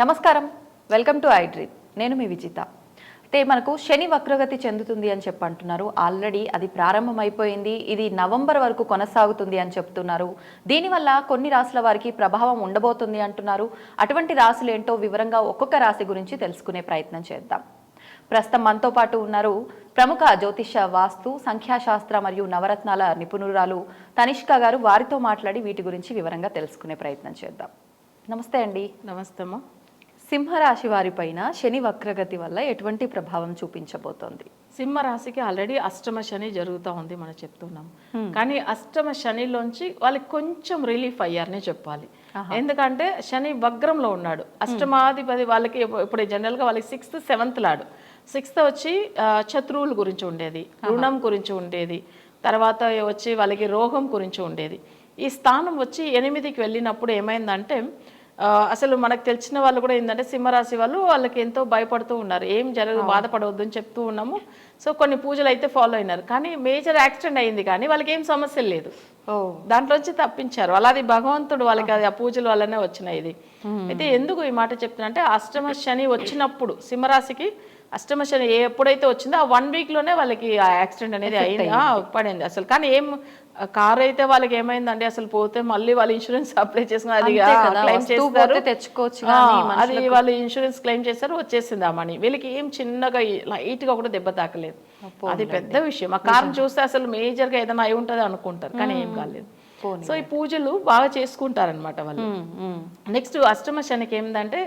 నమస్కారం, welcome to I dream. నేను మీ విజిత. అయితే మనకు శని వక్రగతి చెందుతుంది అని అంటున్నారు. ఆల్రెడీ అది ప్రారంభమైపోయింది. ఇది నవంబర్ వరకు కొనసాగుతుంది అని చెప్తున్నారు. దీనివల్ల కొన్ని రాశుల వారికి ప్రభావం ఉండబోతుంది అంటున్నారు. అటువంటి రాశులు ఏంటో వివరంగా ఒక్కొక్క రాశి గురించి తెలుసుకునే ప్రయత్నం చేద్దాం. ప్రస్తుతం మనతో పాటు ఉన్నారు ప్రముఖ జ్యోతిష, వాస్తు, సంఖ్యాశాస్త్ర మరియు నవరత్నాల నిపుణురాలు తనిష్క గారు. వారితో మాట్లాడి వీటి గురించి వివరంగా తెలుసుకునే ప్రయత్నం చేద్దాం. నమస్తే అండి. నమస్తే అమ్మా. సింహరాశి వారిపైన శని వక్రగతి వల్ల ఎటువంటి ప్రభావం చూపించబోతోంది? సింహరాశికి ఆల్రెడీ అష్టమ శని జరుగుతూ ఉంది మనం చెప్తున్నాం. కానీ అష్టమ శనిలోంచి వాళ్ళకి కొంచెం రిలీఫ్ అయ్యారనే చెప్పాలి. ఎందుకంటే శని వక్రంలో ఉన్నాడు. అష్టమాధిపతి వాళ్ళకి ఇప్పుడు జనరల్గా వాళ్ళకి 6th 7th లాడు. 6th వచ్చి శత్రువుల గురించి ఉండేది, రుణం గురించి ఉండేది, తర్వాత వచ్చి వాళ్ళకి రోగం గురించి ఉండేది. ఈ స్థానం వచ్చి 8కి వెళ్ళినప్పుడు ఏమైందంటే అసలు మనకు తెలిసిన వాళ్ళు కూడా ఏంటంటే సింహరాశి వాళ్ళకి ఎంతో భయపడుతూ ఉన్నారు. ఏం జరగదు, బాధపడవద్దు అని చెప్తూ ఉన్నాము. సో కొన్ని పూజలు అయితే ఫాలో అయినారు. కానీ మేజర్ యాక్సిడెంట్ అయింది, కానీ వాళ్ళకి ఏం సమస్య లేదు. దాంట్లోంచి తప్పించారు. అలాది భగవంతుడు వాళ్ళకి అది ఆ పూజల వల్లనే వచ్చినాయి. ఇది అయితే ఎందుకు ఈ మాట చెప్తున్నా అంటే అష్టమ శని వచ్చినప్పుడు సింహరాశికి అష్టమ శని ఎప్పుడైతే వచ్చిందో ఆ 1 వీక్లోనే వాళ్ళకి ఆ యాక్సిడెంట్ అనేది పడింది అసలు. కానీ ఏం కార్ అయితే వాళ్ళకి ఏమైందండి, అసలు పోతే మళ్ళీ వాళ్ళు ఇన్సూరెన్స్ అప్లై చేసుకుని అది క్లెయిమ్ చేస్తారు, తెచ్చుకోవచ్చు. అది వాళ్ళు ఇన్సూరెన్స్ క్లెయిమ్ చేస్తారు, వచ్చేసింది ఆ మనీ. వీళ్ళకి ఏం చిన్నగా లైట్ గా కూడా దెబ్బ తాకలేదు. అది పెద్ద విషయం. ఆ కార్ చూస్తే అసలు మేజర్ గా ఏదైనా అయి ఉంటుంది అనుకుంటారు, కానీ ఏం కాలేదు. సో ఈ పూజలు బాగా చేసుకుంటారనమాట వాళ్ళు. నెక్స్ట్ అష్టమ శనికి ఏంటంటే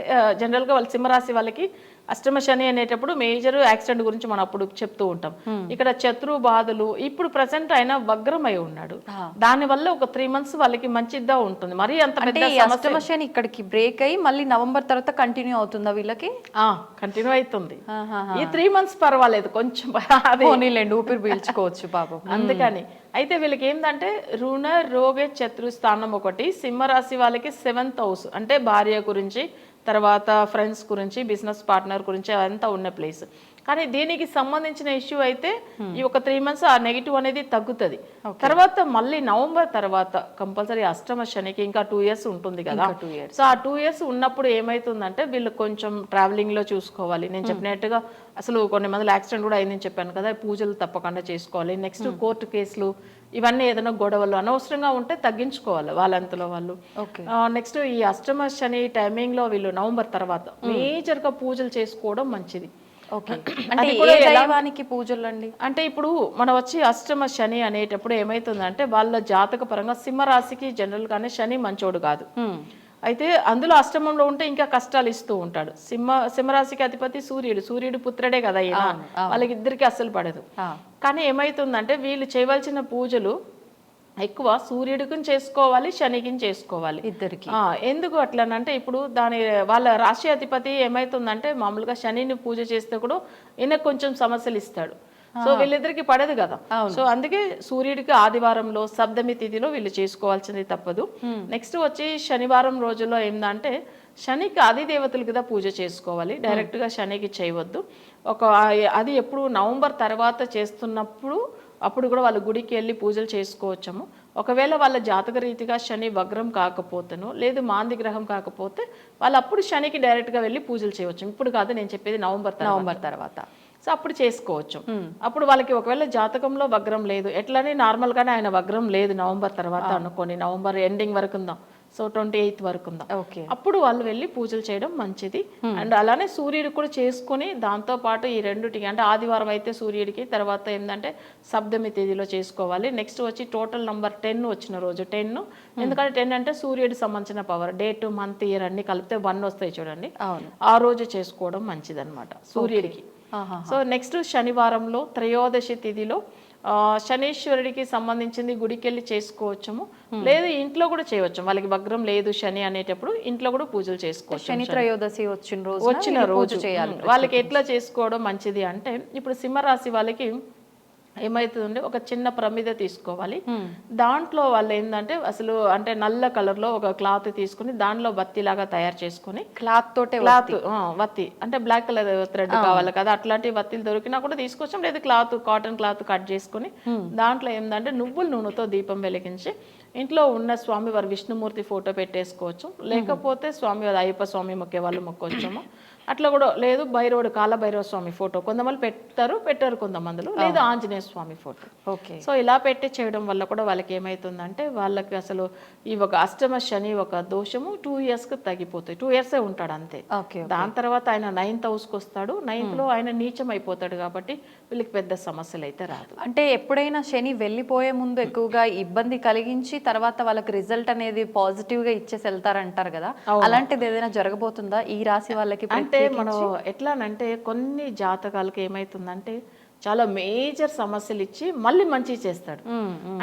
జనరల్ గా వాళ్ళ సింహరాశి వాళ్ళకి అష్టమ శని అనేటప్పుడు మేజర్ యాక్సిడెంట్ గురించి మనం అప్పుడు చెప్తూ ఉంటాం. ఇక్కడ శత్రు బాధలు. ఇప్పుడు ప్రెసెంట్ ఆయన వగ్రం అయి ఉన్నాడు. దాని వల్ల ఒక 3 months వాళ్ళకి మంచిగా ఉంటుంది. మరి అంత పెద్ద అష్టమ శని ఇక్కడికి బ్రేక్ అయ్యి మళ్ళీ నవంబర్ తర్వాత కంటిన్యూ అవుతుందా వీళ్ళకి? కంటిన్యూ అవుతుంది. ఈ 3 months పర్వాలేదు, కొంచెం ఊపిరి పీల్చుకోవచ్చు పాపం. అందుకని అయితే వీళ్ళకి ఏంటంటే రుణ రోగ శత్రు స్థానం ఒకటి. సింహరాశి వాళ్ళకి 7th house అంటే భార్య గురించి, తర్వాత ఫ్రెండ్స్ గురించి, బిజినెస్ పార్ట్నర్ గురించి అదంతా ఉన్న ప్లేస్. కానీ దీనికి సంబంధించిన ఇష్యూ అయితే ఈ ఒక 3 months ఆ నెగిటివ్ అనేది తగ్గుతుంది. తర్వాత మళ్ళీ నవంబర్ తర్వాత కంపల్సరీ అష్టమ శనికి ఇంకా 2 years ఉంటుంది కదా. సో ఆ 2 years ఉన్నప్పుడు ఏమైతుందంటే వీళ్ళు కొంచెం ట్రావెలింగ్ లో చూసుకోవాలి. నేను చెప్పినట్టుగా అసలు కొన్ని మంది యాక్సిడెంట్ కూడా అయిందని చెప్పాను కదా, పూజలు తప్పకుండా చేసుకోవాలి. నెక్స్ట్ కోర్టు కేసులు ఇవన్నీ ఏదైనా గొడవలు అనవసరంగా ఉంటే తగ్గించుకోవాలి వాళ్ళంతలో వాళ్ళు. నెక్స్ట్ ఈ అష్టమ శని టైమింగ్ లో వీళ్ళు నవంబర్ తర్వాత మేజర్ గా పూజలు చేసుకోవడం మంచిది. పూజలు అండి అంటే ఇప్పుడు మనం వచ్చి అష్టమ శని అనేటప్పుడు ఏమైతుందంటే వాళ్ళ జాతక పరంగా సింహరాశికి జనరల్ గానే శని మంచోడు కాదు. అయితే అందులో అష్టమంలో ఉంటే ఇంకా కష్టాలు ఇస్తూ ఉంటాడు. సింహరాశికి అధిపతి సూర్యుడు పుత్రుడే కదా ఈయన. వాళ్ళకి ఇద్దరికి అస్సలు పడదు. కానీ ఏమైతుందంటే వీళ్ళు చేయవలసిన పూజలు ఎక్కువ సూర్యుడికి చేసుకోవాలి, శనికి చేసుకోవాలి, ఇద్దరికి. ఎందుకు అట్లనంటే ఇప్పుడు వాళ్ళ రాశి అధిపతి ఏమైతుందంటే మామూలుగా శనిని పూజ చేస్తే కూడా ఈయన కొంచెం సమస్యలు ఇస్తాడు. సో వీళ్ళిద్దరికి పడదు కదా. సో అందుకే సూర్యుడికి ఆదివారంలో సప్తమి తిథిలో వీళ్ళు చేసుకోవాల్సింది తప్పదు. నెక్స్ట్ వచ్చి శనివారం రోజుల్లో ఏంటంటే శనికి ఆది దేవతలు కదా పూజ చేసుకోవాలి, డైరెక్ట్ గా శనికి చేయవద్దు. అది ఎప్పుడు నవంబర్ తర్వాత చేస్తున్నప్పుడు అప్పుడు కూడా వాళ్ళ గుడికి వెళ్ళి పూజలు చేసుకోవచ్చాము. ఒకవేళ వాళ్ళ జాతక రీతిగా శని వగ్రం కాకపోతేనో లేదు మాంది గ్రహం కాకపోతే వాళ్ళు అప్పుడు శనికి డైరెక్ట్ గా వెళ్ళి పూజలు చేయవచ్చు. ఇప్పుడు కాదు నేను చెప్పేది నవంబర్ తర్వాత. సో అప్పుడు చేసుకోవచ్చు. అప్పుడు వాళ్ళకి ఒకవేళ జాతకంలో వగ్రం లేదు, ఎట్లని నార్మల్ గానే ఆయన వగ్రం లేదు నవంబర్ తర్వాత అనుకోని, నవంబర్ ఎండింగ్ వరకు ఉందాం, సో 28th వరకు ఉందాం, అప్పుడు వాళ్ళు వెళ్ళి పూజలు చేయడం మంచిది. అండ్ అలానే సూర్యుడికి కూడా చేసుకుని దాంతో పాటు ఈ రెండుటికి అంటే ఆదివారం అయితే సూర్యుడికి, తర్వాత ఏంటంటే సప్తమి తేదీలో చేసుకోవాలి. నెక్స్ట్ వచ్చి టోటల్ నంబర్ 10 వచ్చిన రోజు 10, ఎందుకంటే 10 అంటే సూర్యుడికి సంబంధించిన పవర్, డేట్, మంత్, ఇయర్ అన్ని కలిపితే 1 వస్తాయి చూడండి. ఆ రోజు చేసుకోవడం మంచిది అనమాట సూర్యుడికి. సో నెక్స్ట్ శనివారంలో త్రయోదశి తిథిలో శనీశ్వరుడికి సంబంధించింది గుడికి వెళ్ళి చేసుకోవచ్చము, లేదు ఇంట్లో కూడా చేయవచ్చు. వాళ్ళకి వగ్రం లేదు శని అనేటప్పుడు ఇంట్లో కూడా పూజలు చేసుకోవచ్చు. శని త్రయోదశి వచ్చిన రోజు చేయాలి. వాళ్ళకి ఎట్లా చేసుకోవడం మంచిది అంటే ఇప్పుడు సింహరాశి వాళ్ళకి ఏమవుతుందంటే ఒక చిన్న ప్రమిద తీసుకోవాలి. దాంట్లో వాళ్ళు ఏంటంటే అసలు అంటే నల్ల కలర్లో ఒక క్లాత్ తీసుకుని దానిలో బత్తిలాగా తయారు చేసుకుని క్లాత్ వత్తి అంటే బ్లాక్ కలర్ థ్రెడ్ కావాలి కదా, అట్లాంటి వత్తిలు దొరికినా కూడా తీసుకొచ్చాం, లేదా క్లాత్ కాటన్ క్లాత్ కట్ చేసుకుని దాంట్లో ఏంటంటే నువ్వుల నూనెతో దీపం వెలిగించి ఇంట్లో ఉన్న స్వామివారి విష్ణుమూర్తి ఫోటో పెట్టేసుకోవచ్చు, లేకపోతే స్వామివారి అయ్యప్ప స్వామి మొక్కే వాళ్ళు మొక్కొచ్చాము, అట్లా కూడా లేదు భైరవుడు కాలభైరవ స్వామి ఫోటో కొంతమంది పెట్టారు కొంతమందిలో, లేదు ఆంజనేయ స్వామి ఫోటో. ఓకే. సో ఇలా పెట్టి చేయడం వల్ల కూడా వాళ్ళకి ఏమవుతుందంటే వాళ్ళకి అసలు ఈ ఒక అష్టమ శని ఒక దోషము 2 yearsకి తగ్గిపోతాయి. 2 years ఉంటాడు అంతే. దాని తర్వాత ఆయన 9th హౌస్కి వస్తాడు. 9th లో ఆయన నీచం అయిపోతాడు కాబట్టి వీళ్ళకి పెద్ద సమస్యలు అయితే రాదు. అంటే ఎప్పుడైనా శని వెళ్ళిపోయే ముందు ఎక్కువగా ఇబ్బంది కలిగించి తర్వాత వాళ్ళకి రిజల్ట్ అనేది పాజిటివ్ గా ఇచ్చేసి వెళ్తారంటారు కదా, అలాంటిది ఏదైనా జరగబోతుందా ఈ రాశి వాళ్ళకి? అంటే మనం ఎట్లానంటే కొన్ని జాతకాలకి ఏమైతుందంటే చాలా మేజర్ సమస్యలు ఇచ్చి మళ్ళీ మంచి చేస్తాడు.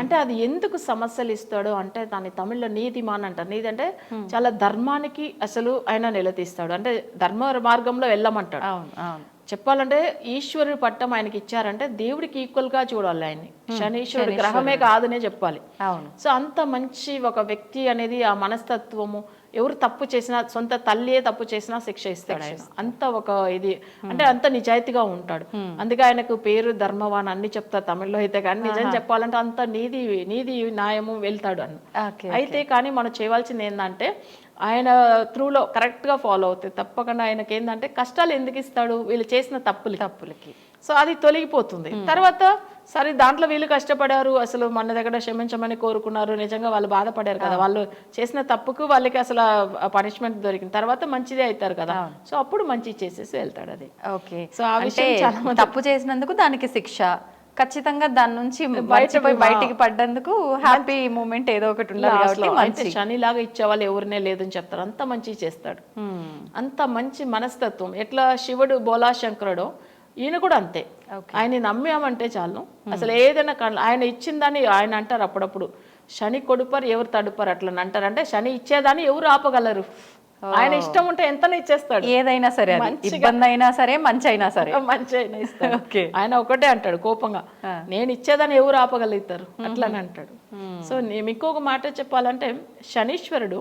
అంటే అది ఎందుకు సమస్యలు ఇస్తాడు అంటే దాన్ని తమిళ్లో నీతిమాన్ అంటారు. నీతి అంటే చాలా ధర్మానికి అసలు ఆయన నిలదీస్తాడు, అంటే ధర్మ మార్గంలో వెళ్ళమంటాడు. చెప్పాలంటే ఈశ్వరుడు పట్టం ఆయనకి ఇచ్చారంటే దేవుడికి ఈక్వల్ గా చూడాలి ఆయన్ని, శనీశ్వరుడు గ్రహమే కాదనే చెప్పాలి. సో అంత మంచి ఒక వ్యక్తి అనేది ఆ మనస్తత్వము, ఎవరు తప్పు చేసినా సొంత తల్లియే తప్పు చేసినా శిక్ష ఇస్తాడు ఆయన, అంత ఒక ఇది అంటే అంత నిజాయితీగా ఉంటాడు. అందుకే ఆయనకు పేరు ధర్మవాన్ అన్ని చెప్తారు తమిళ్లో అయితే, కానీ నిజం చెప్పాలంటే అంత నీతి న్యాయము వెళ్తాడు అన్న. అయితే కానీ మనం చేయవలసింది ఏంటంటే ఆయన త్రూలో కరెక్ట్గా ఫాలో అవుతాయి. తప్పకుండా ఆయనకి ఏంటంటే కష్టాలు ఎందుకు ఇస్తాడు, వీళ్ళు చేసిన తప్పులకి సో అది తొలగిపోతుంది. తర్వాత సరే దాంట్లో వీళ్ళు కష్టపడారు, అసలు మన దగ్గర క్షమించమని కోరుకున్నారు, నిజంగా వాళ్ళు బాధపడారు కదా, వాళ్ళు చేసిన తప్పుకు వాళ్ళకి అసలు పనిష్మెంట్ దొరికిన తర్వాత మంచిదే అవుతారు కదా, సో అప్పుడు మంచి చేసేసి వెళ్తాడు. అది ఓకే. సో ఆ విషయం తప్పు చేసినందుకు దానికి శిక్ష, ఖచ్చితంగా దాని నుంచి బయటికి పడ్డందుకు హ్యాపీ మూమెంట్ ఏదో ఒకటి ఉండాలి. శనిలాగా ఇచ్చేవాళ్ళు ఎవరినే లేదని చెప్తారు, అంత మంచి చేస్తాడు, అంత మంచి మనస్తత్వం. ఎట్లా శివుడు బోలాశంకరుడు ఈయన కూడా అంతే, ఆయన నమ్మామంటే చాలు అసలు ఏదైనా ఆయన ఇచ్చిందని ఆయన అంటారు అప్పుడప్పుడు, శని కొడుపరు ఎవరు తడుపరు అట్లా అంటారు. అంటే శని ఇచ్చేదాన్ని ఎవరు ఆపగలరు, ఆయన ఇష్టం ఉంటే ఎంతనే ఇచ్చేస్తాడు, ఏదైనా సరే, ఇబ్బంది అయినా సరే మంచి అయినా సరే మంచి అయినా ఇస్తాడు. ఆయన ఒకటే అంటాడు కోపంగా, నేను ఇచ్చేదాన్ని ఎవరు ఆపగలుగుతారు అట్లని అంటాడు. సో నేను ఇంకొక మాట చెప్పాలంటే శనీశ్వరుడు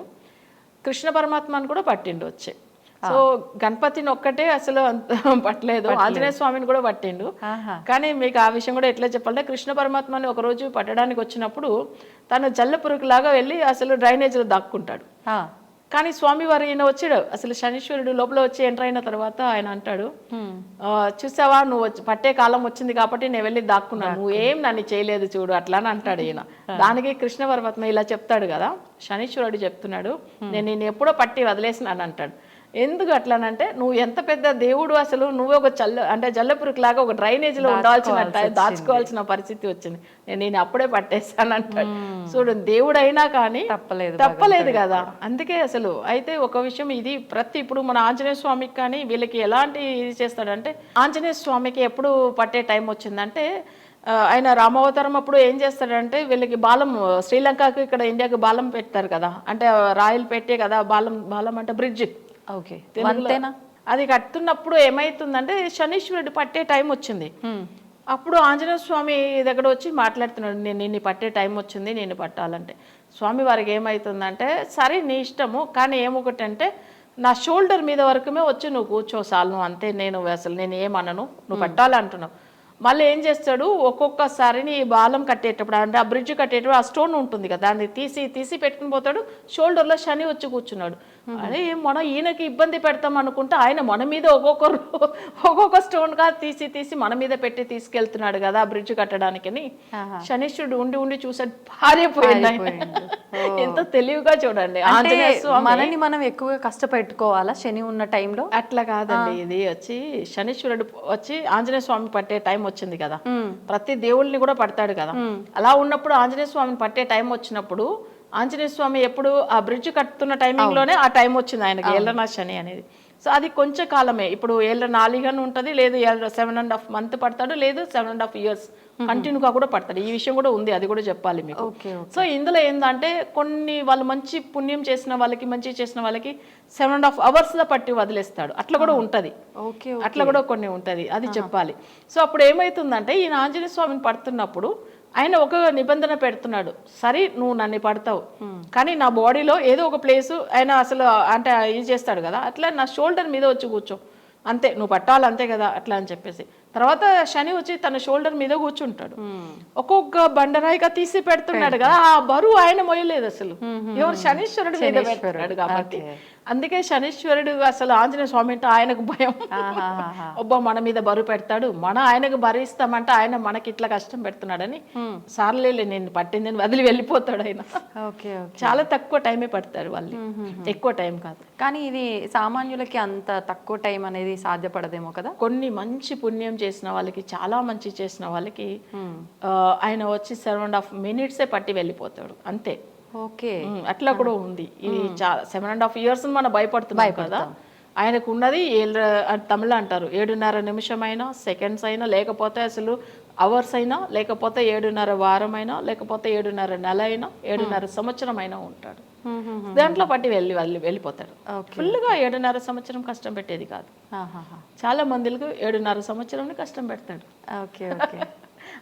కృష్ణ పరమాత్మని కూడా పట్టిండు వచ్చే. సో గణపతిని ఒక్కటే అసలు పట్టలేదు, ఆంజనేయ స్వామిని కూడా పట్టిండు. కానీ మీకు ఆ విషయం కూడా ఎట్లా చెప్పాలంటే కృష్ణ పరమాత్మని ఒక రోజు పట్టడానికి వచ్చినప్పుడు తను జల్ల పురుగులాగా వెళ్ళి అసలు డ్రైనేజ్లో దాక్కుంటాడు. కానీ స్వామివారు ఈయన వచ్చాడు, అసలు శనీశ్వరుడు లోపల వచ్చి ఎంటర్ అయిన తర్వాత ఆయన అంటాడు, చూసావా నువ్వు పట్టే కాలం వచ్చింది కాబట్టి నేను వెళ్ళి దాక్కున్నాను, నువ్వు ఏం నన్ను చేయలేదు చూడు అట్లా అని అంటాడు ఈయన. దానికి కృష్ణ పరమాత్మ ఇలా చెప్తాడు కదా, శనీశ్వరుడు చెప్తున్నాడు నేను నేను ఎప్పుడో పట్టి వదిలేసినాను అంటాడు. ఎందుకు అట్లానంటే నువ్వు ఎంత పెద్ద దేవుడు, అసలు నువ్వు ఒక జల్లపురుకులాగా ఒక డ్రైనేజీలో ఉండాల్సిన దాచుకోవాల్సిన పరిస్థితి వచ్చింది, నేను అప్పుడే పట్టేస్తాను అంటాడు. చూడు దేవుడైనా కానీ తప్పలేదు కదా. అందుకే అసలు అయితే ఒక విషయం ఇది ఇప్పుడు మన ఆంజనేయ స్వామికి కానీ వీళ్ళకి ఎలాంటి ఇది చేస్తాడంటే, ఆంజనేయ స్వామికి ఎప్పుడు పట్టే టైం వచ్చిందంటే ఆయన రామావతారం అప్పుడు ఏం చేస్తాడంటే వీళ్ళకి బాలం, శ్రీలంకకు ఇక్కడ ఇండియాకి బాలం పెడతారు కదా, అంటే రాయలు పెట్టే కదా బాలం అంటే బ్రిడ్జ్. ఓకే. అది కట్టున్నప్పుడు ఏమైతుందంటే శనీశ్వరుడు పట్టే టైం వచ్చింది. అప్పుడు ఆంజనేయ స్వామి దగ్గర వచ్చి మాట్లాడుతున్నాడు, నేను పట్టే టైం వచ్చింది, నేను పట్టాలంటే. స్వామి వారికి ఏమవుతుందంటే సరే నీ ఇష్టము, కానీ ఏమొకటంటే నా షోల్డర్ మీద వరకుమే వచ్చి నువ్వు కూర్చో చాలు, నువ్వు అంతే, నేను ఏమనను, నువ్వు పట్టాలంటున్నావు. మళ్ళీ ఏం చేస్తాడు, ఒక్కొక్కసారి నీ బాలం కట్టేటప్పుడు అంటే ఆ బ్రిడ్జ్ కట్టేటప్పుడు ఆ స్టోన్ ఉంటుంది కదా, దాన్ని తీసి పెట్టుకుని పోతాడు, షోల్డర్లో శని వచ్చి కూర్చున్నాడు. అదే మనం ఈయనకి ఇబ్బంది పెడతాం అనుకుంటే ఆయన మన మీద ఒక్కొక్క స్టోన్ గా తీసి మన మీద పెట్టి తీసుకెళ్తున్నాడు కదా ఆ బ్రిడ్జ్ కట్టడానికని. శనీశ్వరుడు ఉండి చూసాడు, పారిపోయింది. ఎంతో తెలివిగా చూడండి. మనని మనం ఎక్కువగా కష్టపెట్టుకోవాలా శని ఉన్న టైంలో? అట్లా కాదండి, ఇది వచ్చి శనీశ్వరుడు వచ్చి ఆంజనేయ స్వామి పట్టే టైం వచ్చింది కదా, ప్రతి దేవుళ్ళని కూడా పడతాడు కదా. అలా ఉన్నప్పుడు ఆంజనేయ స్వామిని పట్టే టైం వచ్చినప్పుడు ఆంజనేయ స్వామి ఎప్పుడు ఆ బ్రిడ్జ్ కట్టుతున్న టైమింగ్ లోనే ఆ టైం వచ్చింది ఆయనకి ఏళ్ళనా శని అనేది. సో అది కొంచెం కాలమే, ఇప్పుడు ఏళ్ళ 4 ఉంటుంది, లేదు 7.5 months పడతాడు, లేదు 7.5 years కంటిన్యూగా కూడా పడతాడు. ఈ విషయం కూడా ఉంది, అది కూడా చెప్పాలి మీకు. ఓకే. సో ఇందులో ఏంటంటే కొన్ని వాళ్ళు మంచి పుణ్యం చేసిన వాళ్ళకి, మంచి చేసిన వాళ్ళకి 7.5 hours పట్టి వదిలేస్తాడు. అట్లా కూడా ఉంటది. ఓకే. అట్లా కూడా కొన్ని ఉంటది, అది చెప్పాలి. సో అప్పుడు ఏమైతుందంటే ఈయన ఆంజనేయ స్వామిని పడుతున్నప్పుడు ఆయన ఒక నిబంధన పెడుతున్నాడు, సరే నువ్వు నన్ను పడతావు కానీ నా బాడీలో ఏదో ఒక ప్లేసు ఆయన అసలు అంటే ఇది చేస్తాడు కదా, అట్లా నా షోల్డర్ మీద వచ్చి కూర్చో అంతే, నువ్వు పట్టాలి అంతే కదా అట్లా అని చెప్పేసి. తర్వాత శని వచ్చి తన షోల్డర్ మీద కూర్చుంటాడు. ఒక్కొక్క బండరాయిగా తీసి పెడుతున్నాడు కదా, ఆ బరువు ఆయన మొయ్యలేదు అసలు, ఎవరు శనీశ్వరుడు మీద పెడుతున్నాడు కాబట్టి. అందుకే శనీశ్వరుడు అసలు ఆంజనేయ స్వామి అంటే ఆయనకు భయం. ఒబ్బా మన మీద బరువు పెడతాడు, ఆయనకు బరువు ఇస్తామంటే ఆయన మనకి ఇట్లా కష్టం పెడుతున్నాడని సార్లే నేను పట్టిందని వదిలి వెళ్ళిపోతాడు ఆయన. చాలా తక్కువ టైమే పడతారు వాళ్ళు, ఎక్కువ టైం కాదు. కానీ ఇది సామాన్యులకి అంత తక్కువ టైం అనేది సాధ్యపడదేమో కదా. కొన్ని మంచి పుణ్యం చేసిన వాళ్ళకి, చాలా మంచి చేసిన వాళ్ళకి ఆయన వచ్చి 7.5 minutes పట్టి వెళ్ళిపోతాడు అంతే. ఓకే. అట్లా కూడా ఉంది. ఇది 7.5 years మనం భయపడుతున్నాం కదా, ఆయనకు ఉన్నది తమిళ అంటారు 7.5 నిమిషమైనా, సెకండ్స్ అయినా, లేకపోతే అసలు అవర్స్ అయినా, లేకపోతే 7.5 వారం అయినా, లేకపోతే 7.5 నెల అయినా, 7.5 సంవత్సరం అయినా ఉంటాడు. దాంట్లో పట్టి వెళ్ళిపోతాడు. ఫుల్గా 7.5 సంవత్సరం కష్టం పెట్టేది కాదు, చాలా మందికి 7.5 సంవత్సరం కష్టం పెడతాడు. ఓకే.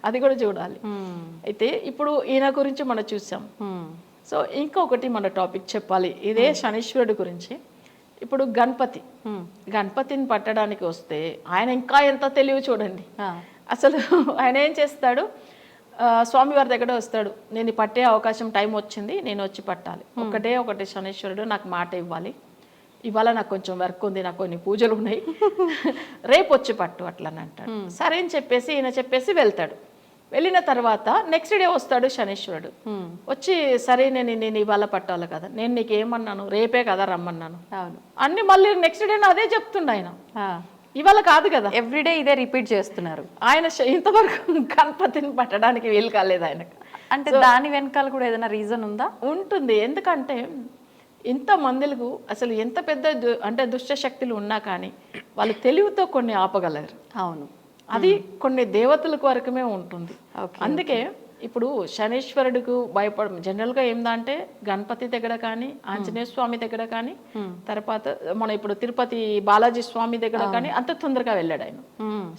అది కూడా చూడాలి. అయితే ఇప్పుడు ఈయన గురించి మనం చూసాం. సో ఇంకొకటి మన టాపిక్ చెప్పాలి, ఇదే శనీశ్వరుడు గురించి. ఇప్పుడు గణపతిని పట్టడానికి వస్తే ఆయన ఇంకా ఎంత తెలివి చూడండి. అసలు ఆయన ఏం చేస్తాడు, స్వామివారి దగ్గర వస్తాడు, నేను పట్టే అవకాశం టైం వచ్చింది, నేను వచ్చి పట్టాలి. ఒకటే శనీశ్వరుడు నాకు మాట ఇవ్వాలి, ఇవాళ నాకు కొంచెం వర్క్ ఉంది, నాకు కొన్ని పూజలు ఉన్నాయి, రేపు వచ్చి పట్టు అట్లా అని అంటాడు. సరే అని చెప్పేసి ఈయన చెప్పేసి వెళ్తాడు. వెళ్ళిన తర్వాత నెక్స్ట్ డే వస్తాడు శనీశ్వరుడు, వచ్చి సరే నేను ఇవాళ పట్టాలి కదా, నేను నీకు ఏమన్నాను, రేపే కదా రమ్మన్నాను అన్ని మళ్ళీ నెక్స్ట్ డే అదే చెప్తుండ ఆయన, ఇవాళ కాదు కదా, ఎవ్రీడే ఇదే రిపీట్ చేస్తున్నారు. ఆయన ఇంతవరకు గణపతిని పట్టడానికి వీలు కాలేదు ఆయనకు. అంటే దాని వెనకాల కూడా ఏదైనా రీజన్ ఉందా? ఉంటుంది. ఎందుకంటే ఇంత మందులకు అసలు ఎంత పెద్ద అంటే దుష్ట శక్తులు ఉన్నా కానీ వాళ్ళు తెలివితో కొన్ని ఆపగలరు. అవును, అది కొన్ని దేవతలకు వరకమే ఉంటుంది. అందుకే ఇప్పుడు శనీశ్వరుడికి జనరల్గా ఏందంటే గణపతి దగ్గర కానీ, ఆంజనేయ స్వామి దగ్గర కానీ, తర్వాత మన ఇప్పుడు తిరుపతి బాలాజీ స్వామి దగ్గర కానీ అంత తొందరగా వెళ్ళాడు ఆయన.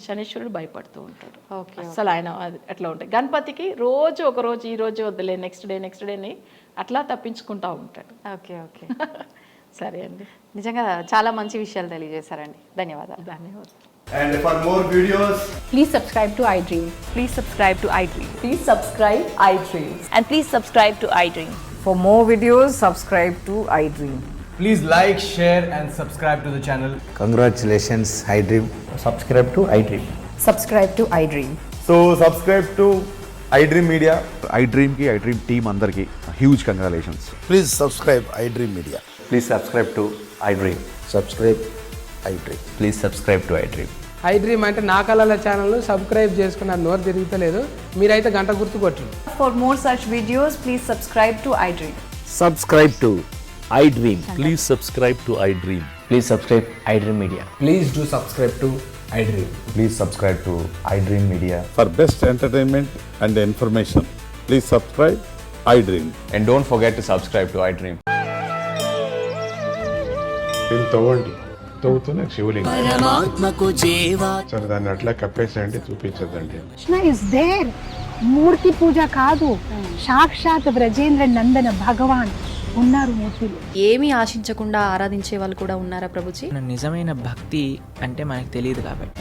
శనీశ్వరుడు భయపడుతూ ఉంటాడు అసలు, ఆయన అట్లా ఉంటాయి. గణపతికి రోజు ఒక రోజు, ఈ రోజు వద్దులే నెక్స్ట్ డేని అట్లా తప్పించుకుంటూ ఉంటాడు. ఓకే. సరే అండి, నిజంగా చాలా మంచి విషయాలు తెలియజేశారండి. ధన్యవాదాలు. And for more videos, please subscribe to iDream. Please subscribe to iDream. Please subscribe iDream. And please subscribe to iDream. For more videos, subscribe to iDream. please like, share and subscribe to the channel. Congratulations, iDream. Subscribe to iDream. Subscribe to iDream. So subscribe to iDream Media. iDream ki iDream team andarki huge congratulations. Please subscribe iDream Media. Please subscribe to iDream. Subscribe iDream. Please subscribe to iDream. iDream అంటే నా కళల channel subscribe చేసుకున్న నోరు తిరుగుతలేదు, మీరైతే గంట గుర్తు కొట్టండి. For more such videos, please subscribe to iDream. Subscribe to iDream. Please subscribe to iDream. Please subscribe iDream Media. Please do subscribe to iDream. Please subscribe to iDream Media. For best entertainment and information, please subscribe iDream. And don't forget to subscribe to iDream. తవ్వండి, తవ్వుతూనే శివలింగం సరే దాన్ని అట్లా కప్పేసేయండి, చూపించదండి. Krishna is there. మూర్తి పూజ కాదు, సాక్షాత్ బ్రజేంద్ర నందన భగవాన్ ఉన్నారు మూర్తిలో. ఏమీ ఆశించకుండా ఆరాధించే వాళ్ళు కూడా ఉన్నారా ప్రభుజీ? నిజమైన భక్తి అంటే మనకు తెలియదు కాబట్టి.